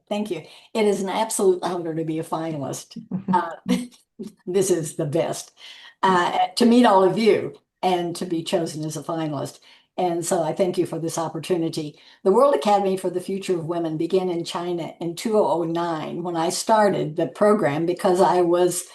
Thank you. It is an absolute honor to be a finalist. This is the best. To meet all of you and to be chosen as a finalist. And so I thank you for this opportunity. The World Academy for the Future of Women began in China in 2009 when I started the program because I was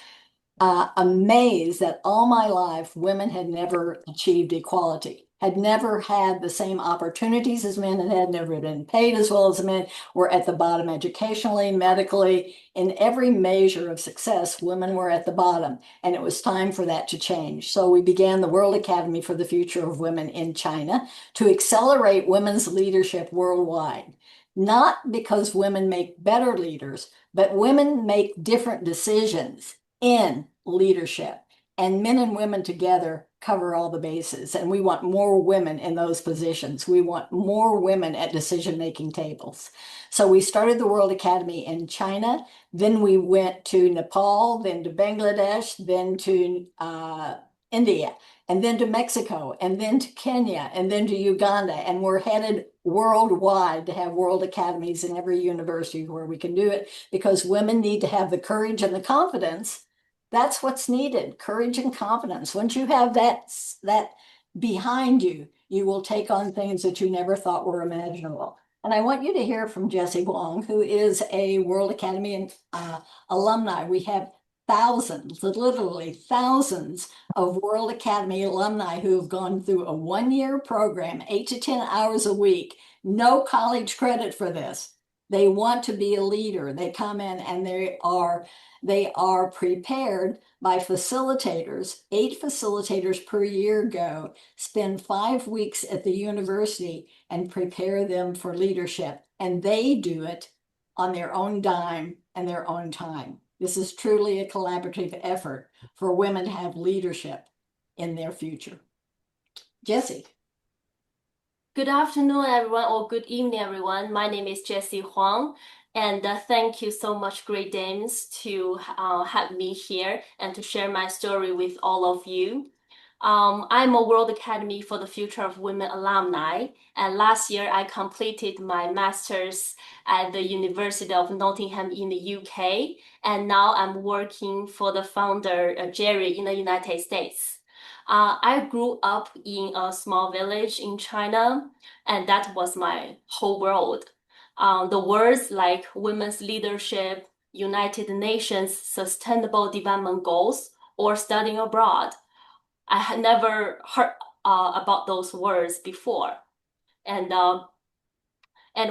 amazed that all my life women had never achieved equality, had never had the same opportunities as men, and had never been paid as well as men, were at the bottom educationally, medically, in every measure of success, women were at the bottom, and it was time for that to change. So we began the World Academy for the Future of Women in China to accelerate women's leadership worldwide. Not because women make better leaders, but women make different decisions in leadership. And men and women together cover all the bases. And we want more women in those positions. We want more women at decision-making tables. So we started the World Academy in China. Then we went to Nepal, then to Bangladesh, then to India, and then to Mexico, and then to Kenya, and then to Uganda. And we're headed worldwide to have world academies in every university where we can do it, because women need to have the courage and the confidence. That's what's needed, courage and confidence. Once you have that behind you, you will take on things that you never thought were imaginable. And I want you to hear from Jessie Huang, who is a World Academy alumni. We have thousands, literally thousands of World Academy alumni who have gone through a one-year program, 8 to 10 hours a week, no college credit for this. They want to be a leader. They come in and they are prepared by facilitators. 8 facilitators per year go, spend 5 weeks at the university and prepare them for leadership. And they do it on their own dime and their own time. This is truly a collaborative effort for women to have leadership in their future. Jessie. Good afternoon, everyone, or good evening, everyone. My name is Jessie Huang, and thank you so much, Great Danes, to have me here and to share my story with all of you. I'm a World Academy for the Future of Women alumni, and last year I completed my master's at the University of Nottingham in the UK, and now I'm working for the founder, Jerrie, in the United States. I grew up in a small village in China, and that was my whole world. The words like women's leadership, United Nations Sustainable Development Goals, or studying abroad, I had never heard about those words before. And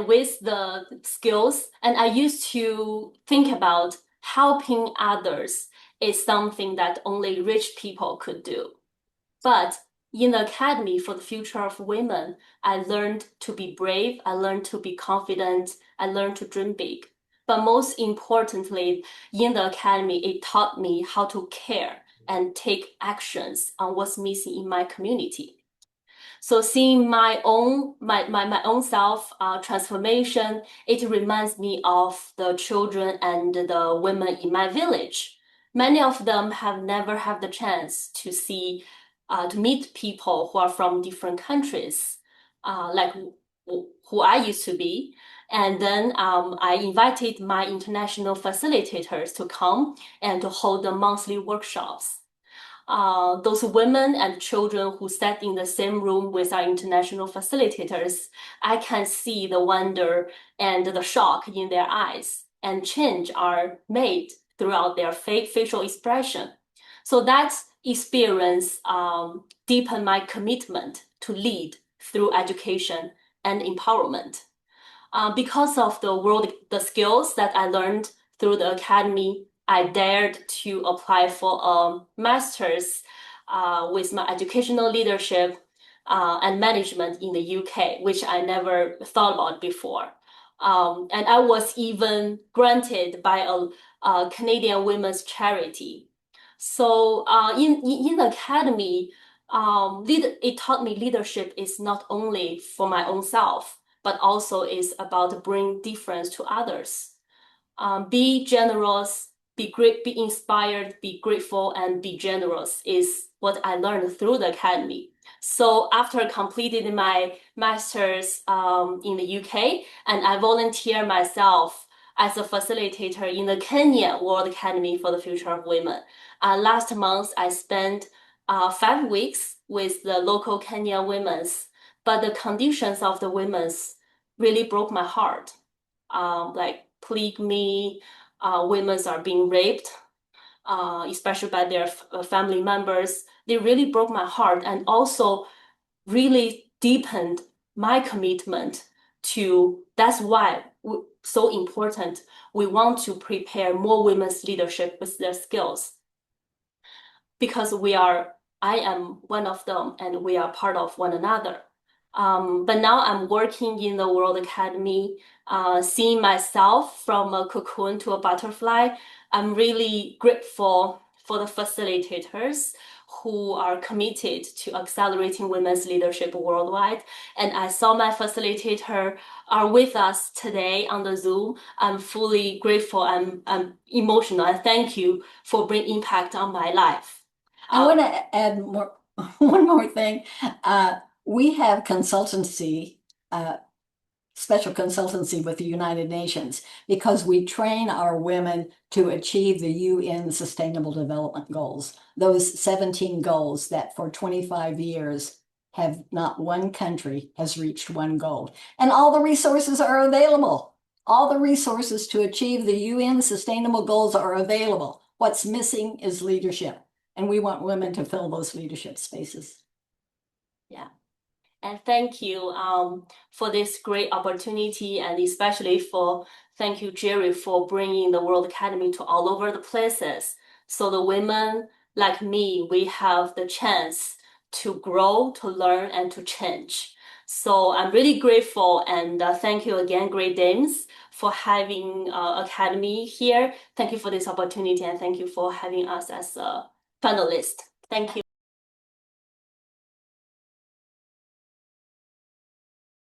with the skills, and I used to think about helping others is something that only rich people could do. But in the Academy for the Future of Women, I learned to be brave, I learned to be confident, I learned to dream big. But most importantly, in the Academy, it taught me how to care and take actions on what's missing in my community. So seeing my own self transformation, it reminds me of the children and the women in my village. Many of them have never had the chance to see to meet people who are from different countries, like who I used to be. And then I invited my international facilitators to come and to hold the monthly workshops. Those women and children who sat in the same room with our international facilitators, I can see the wonder and the shock in their eyes, and change are made throughout their facial expression. So that experience deepened my commitment to lead through education and empowerment. Because of the skills that I learned through the academy, I dared to apply for a master's with my educational leadership and management in the UK, which I never thought about before. And I was even granted by a Canadian women's charity. So in the academy, it taught me leadership is not only for my own self, but also is about bring difference to others. Be generous, be great, be inspired, be grateful, and be generous is what I learned through the academy. So after completing my master's in the UK, and I volunteer myself as a facilitator in the Kenya World Academy for the Future of Women. Last month, I spent 5 weeks with the local Kenya women's, but the conditions of the women's really broke my heart. Like polygamy, women are being raped, especially by their family members. They really broke my heart and also really deepened my commitment to, that's why so important. We want to prepare more women's leadership with their skills because I am one of them and we are part of one another. But now I'm working in the World Academy, seeing myself from a cocoon to a butterfly. I'm really grateful for the facilitators who are committed to accelerating women's leadership worldwide. And I saw my facilitator are with us today on the Zoom. I'm fully grateful. I'm emotional. And thank you for bringing impact on my life. I want to add one more thing. We have consultancy, special consultancy with the United Nations because we train our women to achieve the UN Sustainable Development Goals, those 17 goals that for 25 years have not one country has reached one goal. And all the resources are available. All the resources to achieve the UN Sustainable Goals are available. What's missing is leadership. And we want women to fill those leadership spaces. Yeah. And thank you for this great opportunity, and especially thank you, Jerry, for bringing the World Academy to all over the places. So the women like me, we have the chance to grow, to learn, and to change. So I'm really grateful, and thank you again, Great Dames, for having Academy here. Thank you for this opportunity, and thank you for having us as a panelist. Thank you.